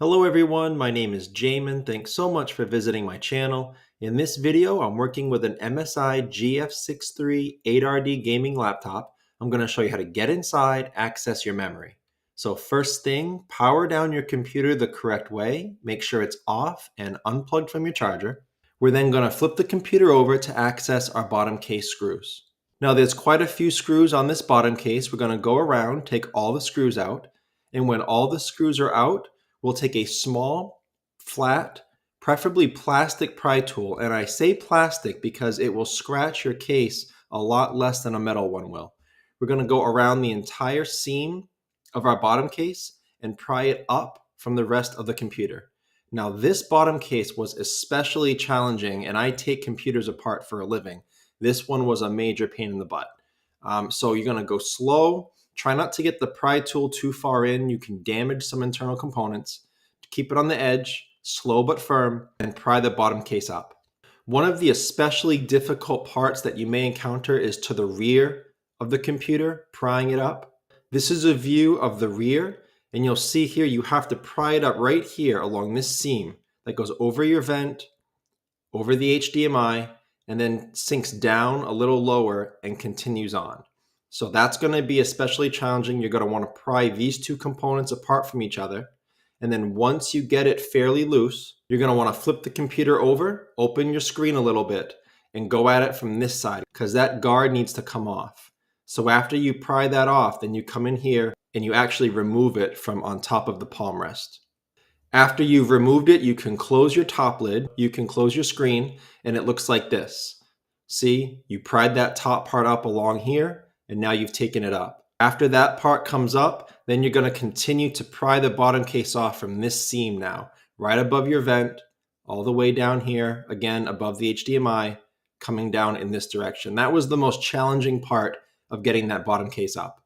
Hello everyone, my name is Jamin. Thanks so much for visiting my channel. In this video, I'm working with an MSI GF63 8RD gaming laptop. I'm going to show you how to get inside, access your memory. So first thing, power down your computer the correct way. Make sure it's off and unplugged from your charger. We're then going to flip the computer over to access our bottom case screws. Now there's quite a few screws on this bottom case. We're going to go around, take all the screws out, and when all the screws are out, we'll take a small, flat, preferably plastic pry tool. And I say plastic because it will scratch your case a lot less than a metal one will. We're going to go around the entire seam of our bottom case and pry it up from the rest of the computer. Now, this bottom case was especially challenging, and I take computers apart for a living. This one was a major pain in the butt. So you're going to go slow. Try not to get the pry tool too far in. You can damage some internal components. Keep it on the edge, slow but firm, and pry the bottom case up. One of the especially difficult parts that you may encounter is to the rear of the computer, prying it up. This is a view of the rear, and you'll see here you have to pry it up right here along this seam that goes over your vent, over the HDMI, and then sinks down a little lower and continues on. So that's going to be especially challenging. You're going to want to pry these two components apart from each other. And then once you get it fairly loose, you're going to want to flip the computer over, open your screen a little bit, and go at it from this side because that guard needs to come off. So after you pry that off, then you come in here and you actually remove it from on top of the palm rest. After you've removed it, you can close your top lid, you can close your screen, and it looks like this. See, you pried that top part up along here, and now you've taken it up. After that part comes up, then you're going to continue to pry the bottom case off from this seam now, right above your vent, all the way down here, again above the HDMI, coming down in this direction. That was the most challenging part of getting that bottom case up.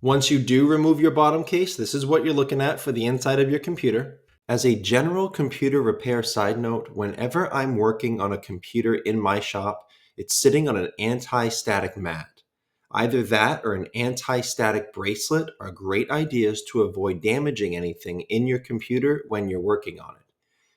Once you do remove your bottom case, this is what you're looking at for the inside of your computer. As a general computer repair side note, whenever I'm working on a computer in my shop, it's sitting on an anti-static mat. Either that or an anti-static bracelet are great ideas to avoid damaging anything in your computer when you're working on it.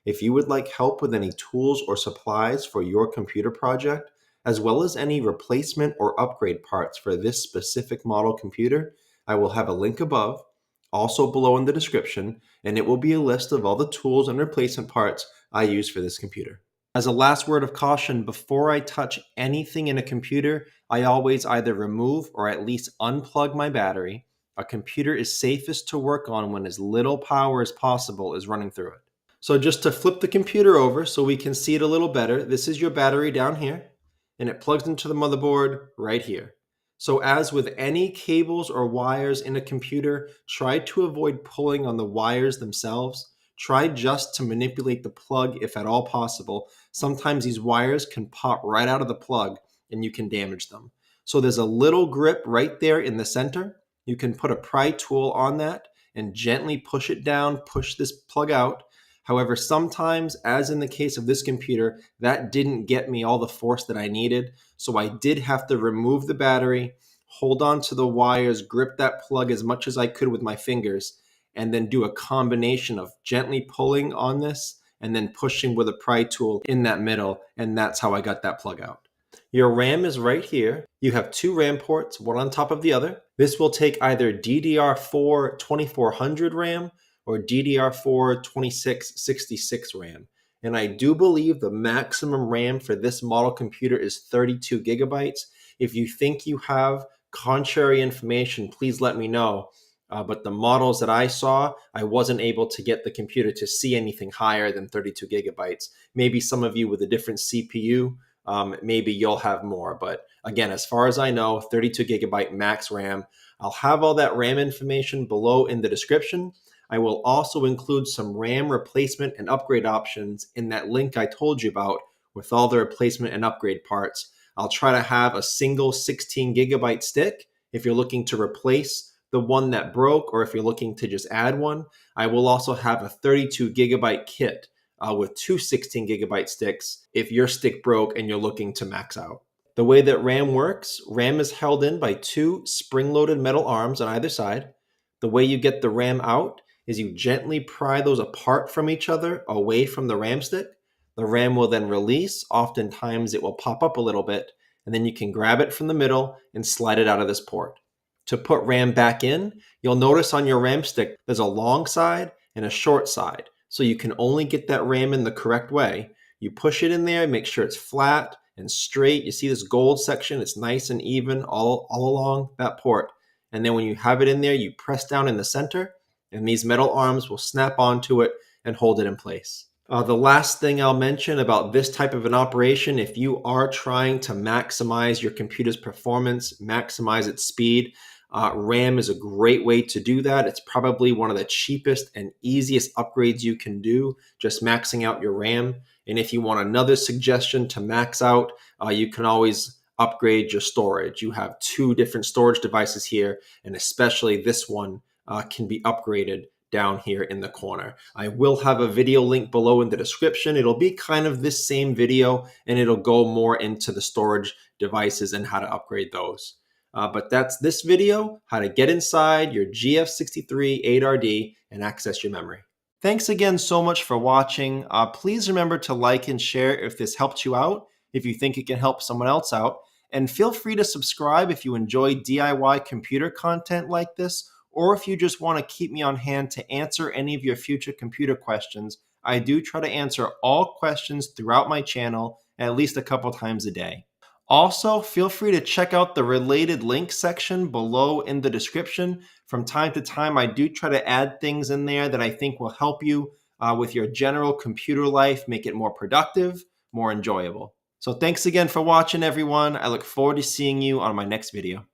If you would like help with any tools or supplies for your computer project, as well as any replacement or upgrade parts for this specific model computer, I will have a link above, also below in the description, and it will be a list of all the tools and replacement parts I use for this computer. As a last word of caution, before I touch anything in a computer, I always either remove or at least unplug my battery. A computer is safest to work on when as little power as possible is running through it. So just to flip the computer over so we can see it a little better, this is your battery down here, and it plugs into the motherboard right here. So as with any cables or wires in a computer, try to avoid pulling on the wires themselves. Try just to manipulate the plug if at all possible. Sometimes these wires can pop right out of the plug and you can damage them. So there's a little grip right there in the center. You can put a pry tool on that and gently push it down, push this plug out. However, sometimes, as in the case of this computer, that didn't get me all the force that I needed. So I did have to remove the battery, hold on to the wires, grip that plug as much as I could with my fingers, and then do a combination of gently pulling on this and then pushing with a pry tool in that middle. And that's how I got that plug out. Your RAM is right here. You have two RAM ports, one on top of the other. This will take either DDR4 2400 RAM or DDR4 2666 RAM. And I do believe the maximum RAM for this model computer is 32 gigabytes. If you think you have contrary information, please let me know. But the models that I saw, I wasn't able to get the computer to see anything higher than 32 gigabytes. Maybe some of you with a different CPU, maybe you'll have more. But again, as far as I know, 32 gigabyte max RAM. I'll have all that RAM information below in the description. I will also include some RAM replacement and upgrade options in that link I told you about with all the replacement and upgrade parts. I'll try to have a single 16 gigabyte stick if you're looking to replace the one that broke, or if you're looking to just add one. I will also have a 32 gigabyte kit with two 16 gigabyte sticks if your stick broke and you're looking to max out. The way that RAM works, RAM is held in by two spring-loaded metal arms on either side. The way you get the RAM out is you gently pry those apart from each other, away from the RAM stick. The RAM will then release. Oftentimes it will pop up a little bit, and then you can grab it from the middle and slide it out of this port. To put RAM back in, you'll notice on your RAM stick there's a long side and a short side. So you can only get that RAM in the correct way. You push it in there, make sure it's flat and straight. You see this gold section, it's nice and even all along that port. And then when you have it in there, you press down in the center, and these metal arms will snap onto it and hold it in place. The last thing I'll mention about this type of an operation, if you are trying to maximize your computer's performance, maximize its speed, RAM is a great way to do that. It's probably one of the cheapest and easiest upgrades you can do, just maxing out your RAM. And if you want another suggestion to max out, you can always upgrade your storage. You have 2 different storage devices here, and especially this one can be upgraded down here in the corner. I will have a video link below in the description. It'll be kind of this same video, and it'll go more into the storage devices and how to upgrade those. But that's this video, how to get inside your GF63 8RD and access your memory. Thanks again so much for watching. Please remember to like and share if this helped you out, if you think it can help someone else out. And feel free to subscribe if you enjoy DIY computer content like this, or if you just want to keep me on hand to answer any of your future computer questions. I do try to answer all questions throughout my channel at least a couple times a day. Also, feel free to check out the related links section below in the description. From time to time, I do try to add things in there that I think will help you with your general computer life, make it more productive, more enjoyable. So thanks again for watching, everyone. I look forward to seeing you on my next video.